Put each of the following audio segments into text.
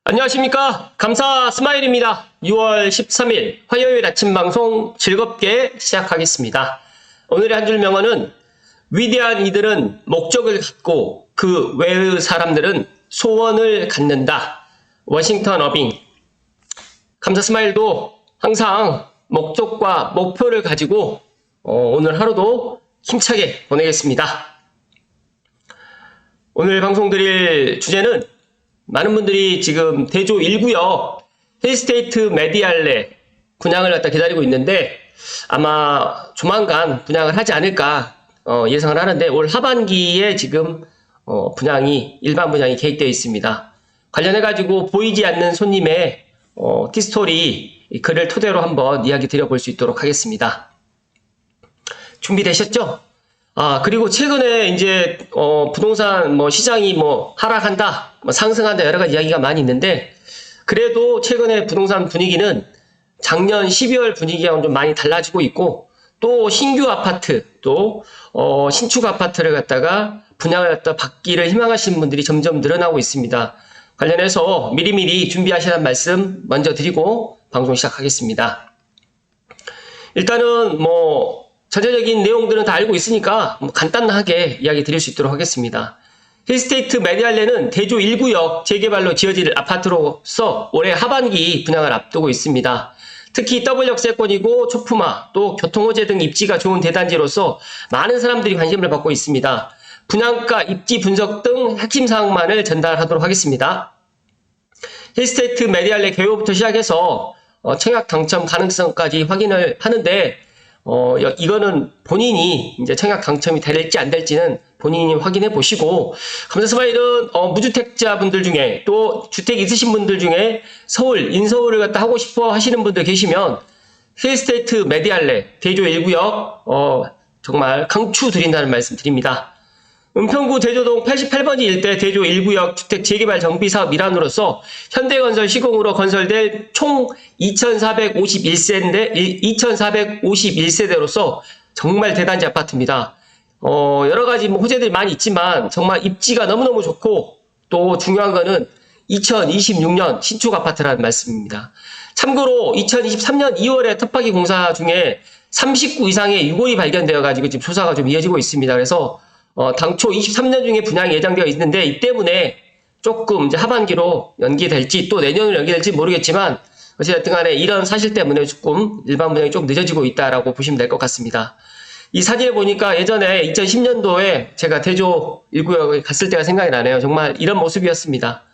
안녕하십니까. 감사 스마일입니다. 6월 13일 화요일 아침 방송 즐겁게 시작하겠습니다. 오늘의 한 줄 명언은 위대한 이들은 목적을 갖고 그 외의 사람들은 소원을 갖는다. 워싱턴 어빙. 감사 스마일도 항상 목적과 목표를 가지고 오늘 하루도 힘차게 보내겠습니다. 오늘 방송 드릴 주제는 많은 분들이 지금 대조 1구역 힐스테이트 메디알레 분양을 갖다 기다리고 있는데 아마 조만간 분양을 하지 않을까 예상을 하는데 올 하반기에 지금 일반 분양이 계획되어 있습니다. 관련해가지고 보이지 않는 손님의 티스토리 글을 토대로 한번 이야기 드려볼 수 있도록 하겠습니다. 준비되셨죠? 그리고 최근에 이제, 부동산 시장이 하락한다, 상승한다, 여러 가지 이야기가 많이 있는데, 그래도 최근에 부동산 분위기는 작년 12월 분위기하고는 좀 많이 달라지고 있고, 또 신규 아파트, 또, 신축 아파트를 갖다가 분양을 갖다 받기를 희망하시는 분들이 점점 늘어나고 있습니다. 관련해서 미리미리 준비하시라는 말씀 먼저 드리고 방송 시작하겠습니다. 일단은 전체적인 내용들은 다 알고 있으니까 간단하게 이야기 드릴 수 있도록 하겠습니다. 힐스테이트 메디알레는 대조 1구역 재개발로 지어질 아파트로서 올해 하반기 분양을 앞두고 있습니다. 특히 더블 역세권이고 초품화, 또 교통호재 등 입지가 좋은 대단지로서 많은 사람들이 관심을 받고 있습니다. 분양가, 입지 분석 등 핵심 사항만을 전달하도록 하겠습니다. 힐스테이트 메디알레 개요부터 시작해서 청약 당첨 가능성까지 확인을 하는데 이거는 본인이 이제 청약 당첨이 될지 안 될지는 본인이 확인해 보시고, 감사 스마일은 무주택자분들 중에 또 주택 있으신 분들 중에 서울, 인서울을 갖다 하고 싶어 하시는 분들 계시면 힐스테이트 메디알레 대조 1구역 정말 강추 드린다는 말씀 드립니다. 은평구 대조동 88번지 일대 대조 1구역 주택 재개발 정비 사업 일환으로서 현대건설 시공으로 건설될 총 2,451세대로서 정말 대단지 아파트입니다. 여러 가지 호재들이 많이 있지만 정말 입지가 너무너무 좋고, 또 중요한 거는 2026년 신축 아파트라는 말씀입니다. 참고로 2023년 2월에 특파기 공사 중에 39 이상의 유골이 발견되어 가지고 지금 조사가 좀 이어지고 있습니다. 그래서 당초 23년 중에 분양이 예정되어 있는데 이 때문에 조금 이제 하반기로 연기될지 또 내년으로 연기될지 모르겠지만, 어쨌든 간에 이런 사실 때문에 조금 일반 분양이 좀 늦어지고 있다라고 보시면 될 것 같습니다. 이 사진을 보니까 예전에 2010년도에 제가 대조 1구역에 갔을 때가 생각이 나네요. 정말 이런 모습이었습니다.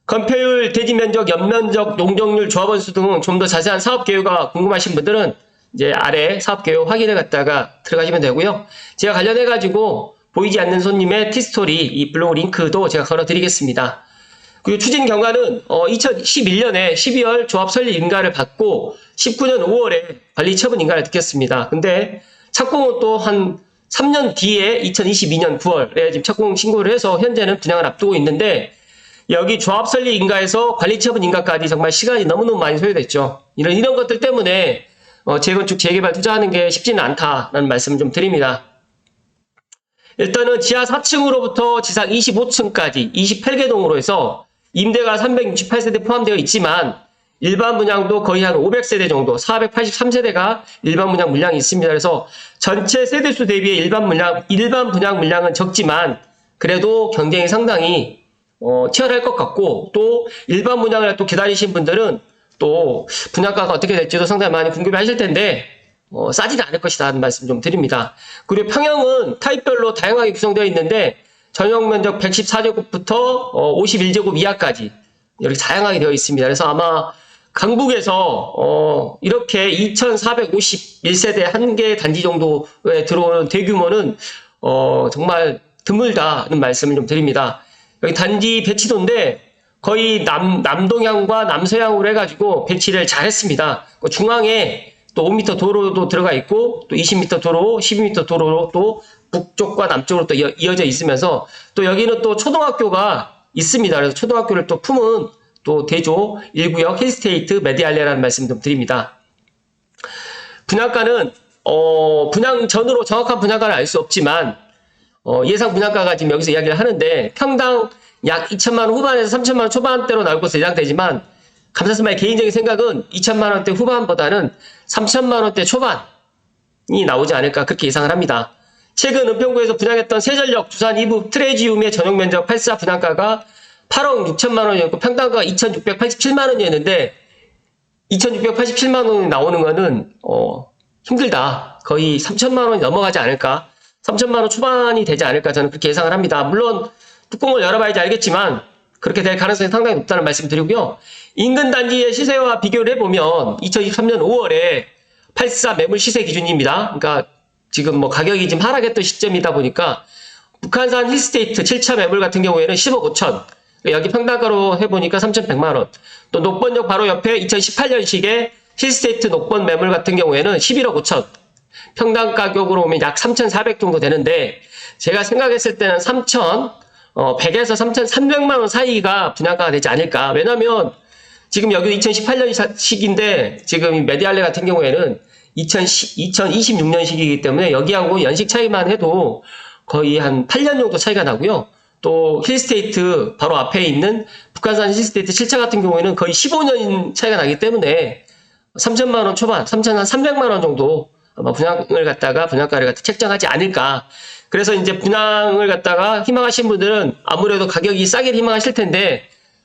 건폐율, 대지 면적, 연면적, 용적률, 조합원 수 등 좀 더 자세한 사업 개요가 궁금하신 분들은 이제 아래 사업 개요 확인해 갔다가 들어가시면 되고요. 제가 관련해가지고 보이지 않는 손님의 티스토리 이 블로그 링크도 제가 걸어드리겠습니다. 그리고 추진 경과는 2011년에 12월 조합 설립 인가를 받고 19년 5월에 관리 처분 인가를 듣겠습니다. 근데 착공은 또 한 3년 뒤에 2022년 9월에 지금 착공 신고를 해서 현재는 분양을 앞두고 있는데, 여기 조합 설립 인가에서 관리 처분 인가까지 정말 시간이 너무너무 많이 소요됐죠. 이런 것들 때문에 재건축 재개발 투자하는 게 쉽지는 않다라는 말씀을 좀 드립니다. 일단은 지하 4층으로부터 지상 25층까지 28개 동으로 해서 임대가 368세대 포함되어 있지만 일반 분양도 거의 한 500세대 정도, 483세대가 일반 분양 물량이 있습니다. 그래서 전체 세대수 대비해 일반 분양 물량은 적지만 그래도 경쟁이 상당히 치열할 것 같고, 또 일반 분양을 또 기다리신 분들은 또 분양가가 어떻게 될지도 상당히 많이 궁금해 하실 텐데 싸지는 않을 것이다 하는 말씀 좀 드립니다. 그리고 평형은 타입별로 다양하게 구성되어 있는데 전용 면적 114제곱부터 51제곱 이하까지 이렇게 다양하게 되어 있습니다. 그래서 아마 강북에서 이렇게 2,451세대 한 개 단지 정도에 들어오는 대규모는 정말 드물다는 말씀을 좀 드립니다. 여기 단지 배치도인데 거의 남동향과 남서향으로 해가지고 배치를 잘 했습니다. 중앙에 또 5m 도로도 들어가 있고, 또 20m 도로, 12m 도로로 또 북쪽과 남쪽으로 또 이어져 있으면서, 또 여기는 또 초등학교가 있습니다. 그래서 초등학교를 또 품은 또 대조 1구역 힐스테이트 메디알레라는 말씀 좀 드립니다. 분양가는 분양 전으로 정확한 분양가를 알 수 없지만 예상 분양가가 지금 여기서 이야기를 하는데 평당 약 2천만 원 후반에서 3천만 원 초반대로 나올 것으로 예상되지만 감사스마의 개인적인 생각은 2천만 원대 후반보다는 3천만 원대 초반이 나오지 않을까 그렇게 예상을 합니다. 최근 은평구에서 분양했던 세전력 두산 2부 트레지움의 전용 면적 84 분양가가 8억 6천만 원이었고 평당가가 2,687만 원이었는데 2,687만 원이 나오는 거는 힘들다. 거의 3천만 원이 넘어가지 않을까. 3천만 원 초반이 되지 않을까 저는 그렇게 예상을 합니다. 물론 뚜껑을 열어봐야지 알겠지만 그렇게 될 가능성이 상당히 높다는 말씀 드리고요. 인근 단지의 시세와 비교를 해보면 2023년 5월에 84 매물 시세 기준입니다. 그러니까 지금 뭐 가격이 지금 하락했던 시점이다 보니까 북한산 힐스테이트 7차 매물 같은 경우에는 10억 5천, 여기 평당가로 해보니까 3,100만 원. 또 녹번역 바로 옆에 2018년식의 힐스테이트 녹번 매물 같은 경우에는 11억 5천. 평당 가격으로 보면 약 3,400 정도 되는데 제가 생각했을 때는 3,100에서 3,300만 원 사이가 분양가가 되지 않을까. 왜냐면 지금 여기 2018년식인데 지금 이 메디알레 같은 경우에는 2026년식이기 때문에 여기하고 연식 차이만 해도 거의 한 8년 정도 차이가 나고요. 또 힐스테이트 바로 앞에 있는 북한산 힐스테이트 7차 같은 경우에는 거의 15년 차이가 나기 때문에 3천만 원 초반, 3,300만 원 정도 아마 분양을 갖다가 분양가를 갖다 책정하지 않을까. 그래서 이제 분양을 갖다가 희망하신 분들은 아무래도 가격이 싸기를 희망하실 텐데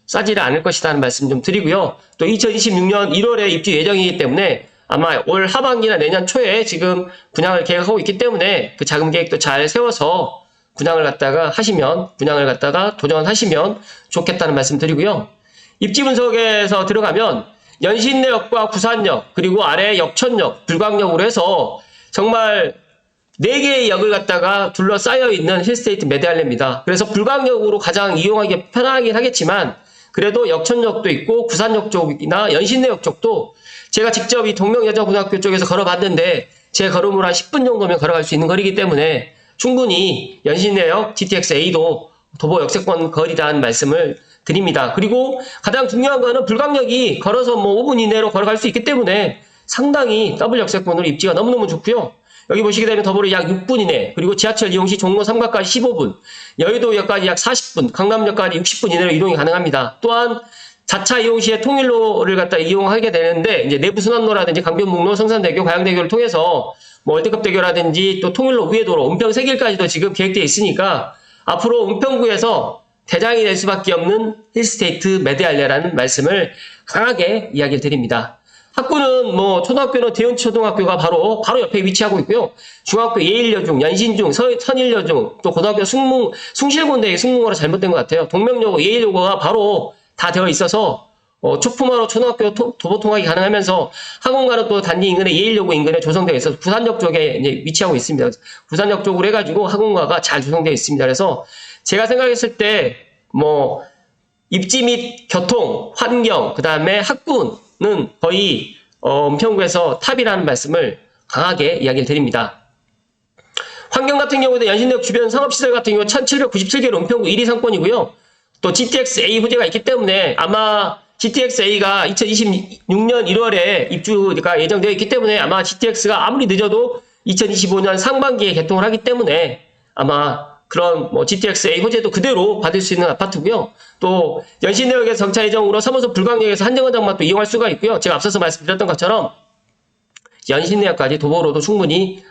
싸지를 않을 것이라는 말씀 좀 드리고요. 또 2026년 1월에 입주 예정이기 때문에 아마 올 하반기나 내년 초에 지금 분양을 계획하고 있기 때문에 그 자금 계획도 잘 세워서 분양을 갖다가 도전하시면 좋겠다는 말씀 드리고요. 입지 분석에서 들어가면 연신내역과 구산역 그리고 아래 역천역, 불광역으로 해서 정말 4개의 역을 갖다가 둘러싸여 있는 힐스테이트 메디알레입니다. 그래서 불광역으로 가장 이용하기 편하긴 하겠지만 그래도 역천역도 있고 구산역 쪽이나 연신내역 쪽도 제가 직접 이 동명여자고등학교 쪽에서 걸어봤는데 제 걸음으로 한 10분 정도면 걸어갈 수 있는 거리이기 때문에 충분히 연신내역 GTX-A도 도보 역세권 거리라는 말씀을 드립니다. 그리고 가장 중요한 거는 불광역이 걸어서 뭐 5분 이내로 걸어갈 수 있기 때문에 상당히 더블 역세권으로 입지가 너무너무 좋고요. 여기 보시게 되면 더불어 약 6분 이내, 그리고 지하철 이용 시 종로 3가까지 15분, 여의도역까지 약 40분, 강남역까지 60분 이내로 이동이 가능합니다. 또한 자차 이용 시에 통일로를 갖다 이용하게 되는데 이제 내부순환로라든지 강변북로, 성산대교, 가양대교를 통해서 뭐 월드컵대교라든지 또 통일로 우회도로 은평 세길까지도 지금 계획되어 있으니까 앞으로 은평구에서 대장이 될 수밖에 없는 힐스테이트 메디알레라는 말씀을 강하게 이야기를 드립니다. 학구는 뭐 초등학교는 대연초등학교가 바로 옆에 위치하고 있고요. 중학교 예일여중, 연신중, 선일여중, 또 고등학교 숭실군대의 승무원으로 잘못된 것 같아요. 동명여고, 예일여고가 바로 다 되어 있어서 초품화로 초등학교 도보 통학이 가능하면서 학원가는 또 단지 인근에 예일여고 인근에 조성되어 있어서 부산역 쪽에 이제 위치하고 있습니다. 부산역 쪽으로 해가지고 학원가가 잘 조성되어 있습니다. 그래서 제가 생각했을 때 뭐 입지 및 교통, 환경, 그 다음에 학군은 거의 은평구에서 탑이라는 말씀을 강하게 이야기를 드립니다. 환경 같은 경우도 연신역 주변 상업시설 같은 경우 1797개로 은평구 1위 상권이고요. 또 GTX-A 호재가 있기 때문에 아마 GTX-A가 2026년 1월에 입주가 예정되어 있기 때문에 아마 GTX가 아무리 늦어도 2025년 상반기에 개통을 하기 때문에 아마 그런 뭐 GTX-A 호재도 그대로 받을 수 있는 아파트고요. 또 연신내역에서 정차 예정으로 3호선 불광역에서 한정거장만 또 이용할 수가 있고요. 제가 앞서서 말씀드렸던 것처럼 연신내역까지 도보로도 충분히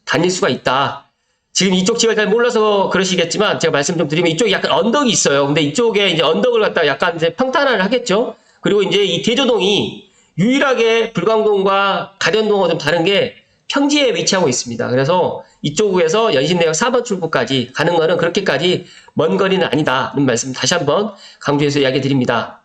다닐 수가 있다. 지금 이쪽 지역을 잘 몰라서 그러시겠지만 제가 말씀 좀 드리면 이쪽에 약간 언덕이 있어요. 근데 이쪽에 이제 언덕을 갖다가 약간 이제 평탄화를 하겠죠. 그리고 이제 이 대조동이 유일하게 불광동과 가련동과 좀 다른 게 평지에 위치하고 있습니다. 그래서 이쪽에서 연신내역 4번 출구까지 가는 거는 그렇게까지 먼 거리는 아니다는 말씀 다시 한번 강조해서 이야기 드립니다.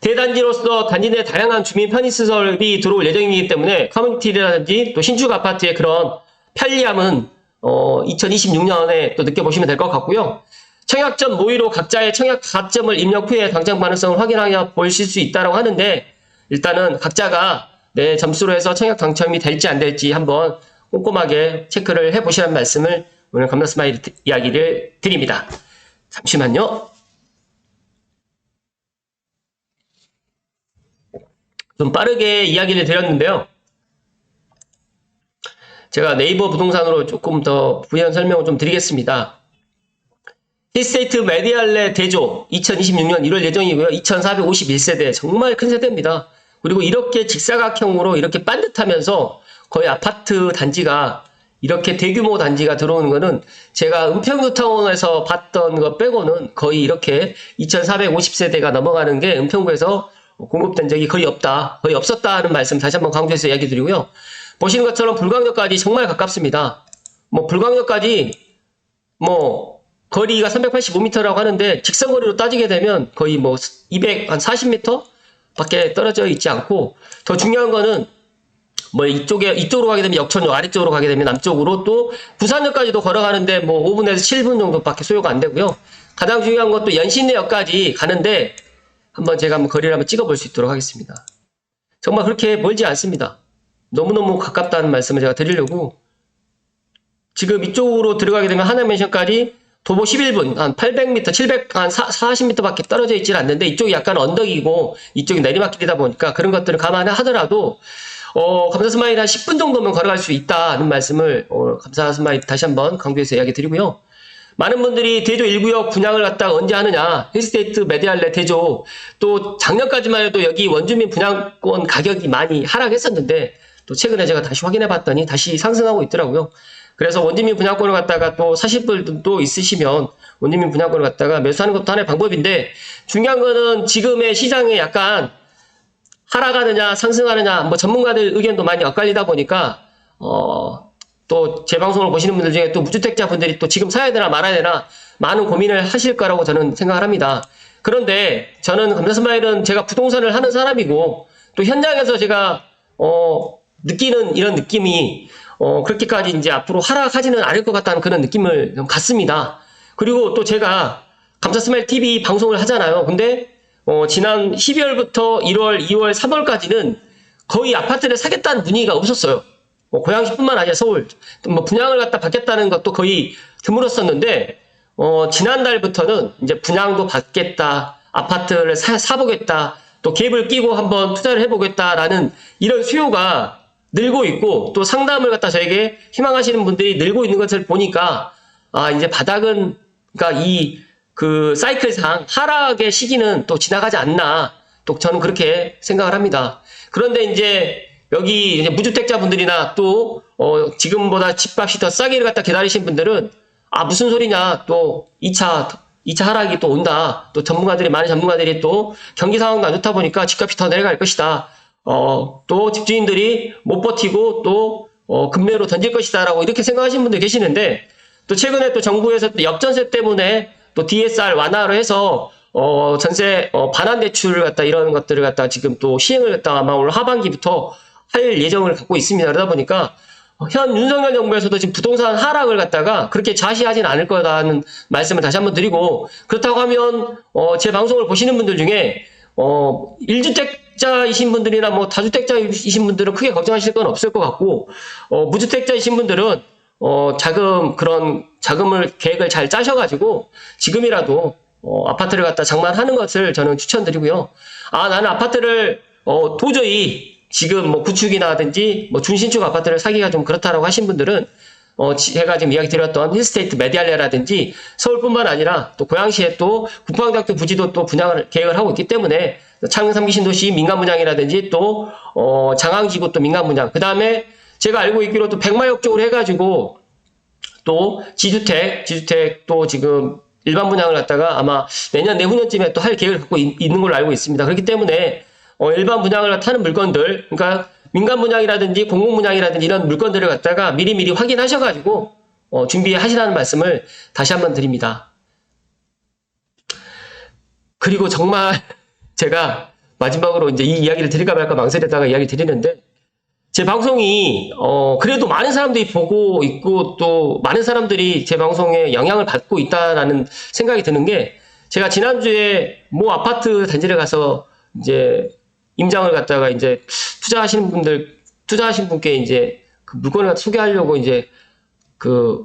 대단지로서 단지 내 다양한 주민 편의시설이 들어올 예정이기 때문에 커뮤니티라든지 또 신축 아파트의 그런 편리함은 2026년에 또 느껴보시면 될 것 같고요. 청약전 모의로 각자의 청약 가점을 입력 후에 당첨 가능성을 확인하여 보실 수 있다고 하는데 일단은 각자가 내 점수로 해서 청약 당첨이 될지 안 될지 한번 꼼꼼하게 체크를 해보시라는 말씀을 오늘 감나스마일 이야기를 드립니다. 잠시만요. 좀 빠르게 이야기를 드렸는데요. 제가 네이버 부동산으로 조금 더 부연 설명을 좀 드리겠습니다. 힐스테이트 메디알레 대조 2026년 1월 예정이고요. 2451세대 정말 큰 세대입니다. 그리고 이렇게 직사각형으로 이렇게 반듯하면서 거의 아파트 단지가 이렇게 대규모 단지가 들어오는 거는 제가 은평뉴타운에서 봤던 거 빼고는 거의 이렇게 2450세대가 넘어가는 게 은평구에서 공급된 적이 거의 없다. 거의 없었다는 말씀 다시 한번 강조해서 이야기 드리고요. 보시는 것처럼 불광역까지 정말 가깝습니다. 뭐 불광역까지 뭐 거리가 385m라고 하는데 직선거리로 따지게 되면 거의 뭐 240m 밖에 떨어져 있지 않고 더 중요한 거는 뭐 이쪽으로 가게 되면 역천역, 아래쪽으로 가게 되면 남쪽으로 또 부산역까지도 걸어가는데 뭐 5분에서 7분 정도밖에 소요가 안 되고요. 가장 중요한 것도 연신내역까지 가는데 제가 한번 거리를 한번 찍어볼 수 있도록 하겠습니다. 정말 그렇게 멀지 않습니다. 너무너무 가깝다는 말씀을 제가 드리려고 지금 이쪽으로 들어가게 되면 하나맨션까지 도보 11분, 한 800m, 700, 한 40m 밖에 떨어져 있지는 않는데 이쪽이 약간 언덕이고 이쪽이 내리막길이다 보니까 그런 것들을 감안하더라도 감사스마일 한 10분 정도면 걸어갈 수 있다는 말씀을 감사스마일 다시 한번 강조해서 이야기 드리고요. 많은 분들이 대조 1구역 분양을 갖다가 언제 하느냐, 힐스테이트 메디알레 대조, 또 작년까지만 해도 여기 원주민 분양권 가격이 많이 하락했었는데 또 최근에 제가 다시 확인해 봤더니 다시 상승하고 있더라고요. 그래서 원주민 분양권을 갖다가 또 사실 분들도 있으시면 원주민 분양권을 갖다가 매수하는 것도 하나의 방법인데 중요한 거는 지금의 시장에 약간 하락하느냐 상승하느냐 뭐 전문가들 의견도 많이 엇갈리다 보니까 또 제 방송을 보시는 분들 중에 또 무주택자 분들이 또 지금 사야 되나 말아야 되나 많은 고민을 하실 거라고 저는 생각을 합니다. 그런데 저는 감사스마일은 제가 부동산을 하는 사람이고 또 현장에서 제가 느끼는 이런 느낌이 그렇게까지 이제 앞으로 하락하지는 않을 것 같다는 그런 느낌을 좀 갖습니다. 그리고 또 제가 감사스마일 TV 방송을 하잖아요. 근데 지난 12월부터 1월, 2월, 3월까지는 거의 아파트를 사겠다는 분위기가 없었어요. 고양시뿐만 아니라 서울, 뭐 분양을 갖다 받겠다는 것도 거의 드물었었는데, 지난달부터는 이제 분양도 받겠다, 아파트를 사보겠다, 또 갭을 끼고 한번 투자를 해보겠다라는 이런 수요가 늘고 있고, 또 상담을 갖다 저에게 희망하시는 분들이 늘고 있는 것을 보니까, 이제 바닥은, 그러니까 그 사이클상 하락의 시기는 또 지나가지 않나, 또 저는 그렇게 생각을 합니다. 그런데 이제 여기 이제 무주택자 분들이나 또 지금보다 집값이 더 싸기를 갖다 기다리신 분들은 무슨 소리냐, 또 2차 하락이 또 온다, 또 많은 전문가들이 또 경기 상황도 안 좋다 보니까 집값이 더 내려갈 것이다, 또 집주인들이 못 버티고 또 급매로 던질 것이다 라고 이렇게 생각하시는 분들 계시는데, 또 최근에 또 정부에서 또 역전세 때문에 또 DSR 완화를 해서 전세 반환 대출을 갖다 이런 것들을 갖다 지금 또 시행을 갖다 아마 올 하반기부터 할 예정을 갖고 있습니다. 그러다 보니까 현 윤석열 정부에서도 지금 부동산 하락을 갖다가 그렇게 좌시하진 않을 거라는 말씀을 다시 한번 드리고, 그렇다고 하면 제 방송을 보시는 분들 중에 1주택자이신 분들이나 뭐 다주택자이신 분들은 크게 걱정하실 건 없을 것 같고, 무주택자이신 분들은 그런 자금을 계획을 잘 짜셔가지고 지금이라도 아파트를 갖다 장만하는 것을 저는 추천드리고요. 나는 아파트를 도저히 지금 뭐 구축이라든지 뭐 준신축 아파트를 사기가 좀 그렇다라고 하신 분들은 제가 지금 이야기 드렸던 힐스테이트 메디알레라든지 서울뿐만 아니라 또 고양시에 또 국방대학교 부지도 또 분양을 계획을 하고 있기 때문에 창릉 3기 신도시 민간 분양이라든지 또 장항지구 또 민간 분양, 그 다음에 제가 알고 있기로 또 백마역 쪽으로 해가지고 또 지주택 또 지금 일반 분양을 갖다가 아마 내년 내후년쯤에 또 할 계획을 갖고 있는 걸로 알고 있습니다. 그렇기 때문에 일반 분양을 타는 물건들, 그러니까 민간 분양이라든지 공공 분양이라든지 이런 물건들을 갖다가 미리미리 확인하셔가지고 준비하시라는 말씀을 다시 한번 드립니다. 그리고 정말 제가 마지막으로 이제 이 이야기를 드릴까 말까 망설이다가 이야기 드리는데, 제 방송이 그래도 많은 사람들이 보고 있고 또 많은 사람들이 제 방송에 영향을 받고 있다라는 생각이 드는 게, 제가 지난주에 모 아파트 단지를 가서 이제 임장을 갖다가 이제 투자하신 분께 이제 그 물건을 소개하려고 이제 그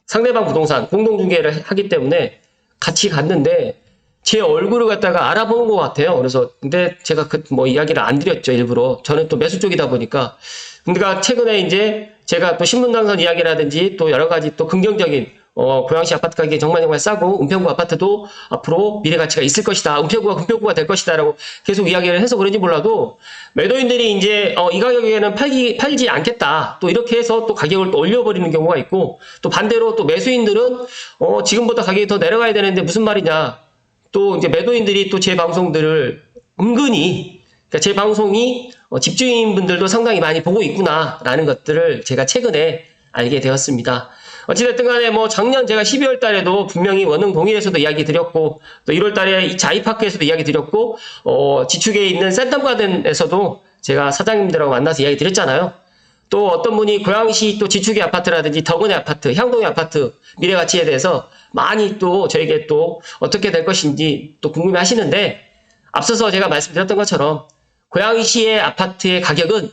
상대방 부동산 공동중개를 하기 때문에 같이 갔는데 제 얼굴을 갖다가 알아보는 것 같아요. 그래서 근데 제가 뭐 이야기를 안 드렸죠, 일부러. 저는 또 매수 쪽이다 보니까. 근데 최근에 이제 제가 또 신문당선 이야기라든지 또 여러 가지 또 긍정적인 고양시 아파트 가격이 정말 싸고 은평구 아파트도 앞으로 미래 가치가 있을 것이다. 은평구가 금평구가 될 것이다라고 계속 이야기를 해서 그런지 몰라도 매도인들이 이제 이 가격에는 팔지 않겠다. 또 이렇게 해서 또 가격을 또 올려버리는 경우가 있고 또 반대로 또 매수인들은 지금보다 가격이 더 내려가야 되는데 무슨 말이냐. 또 이제 매도인들이 또 제 방송들을 은근히 그러니까 제 방송이 집주인분들도 상당히 많이 보고 있구나라는 것들을 제가 최근에 알게 되었습니다. 어찌됐든 간에 뭐 작년 제가 12월 달에도 분명히 원흥 동일에서도 이야기 드렸고 또 1월 달에 이 자이파크에서도 이야기 드렸고 지축에 있는 센텀가든에서도 제가 사장님들하고 만나서 이야기 드렸잖아요. 또 어떤 분이 고양시 또 지축의 아파트라든지 덕은의 아파트, 향동의 아파트 미래 가치에 대해서 많이 또 저에게 또 어떻게 될 것인지 또 궁금해 하시는데 앞서서 제가 말씀드렸던 것처럼 고양시의 아파트의 가격은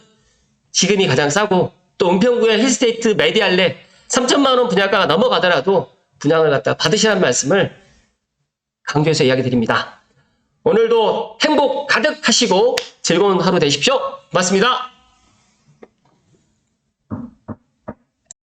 지금이 가장 싸고 또 은평구의 힐스테이트 메디알레 3천만 원 분양가가 넘어가더라도 분양을 갖다 받으시라는 말씀을 강조해서 이야기 드립니다. 오늘도 행복 가득하시고 즐거운 하루 되십시오. 고맙습니다.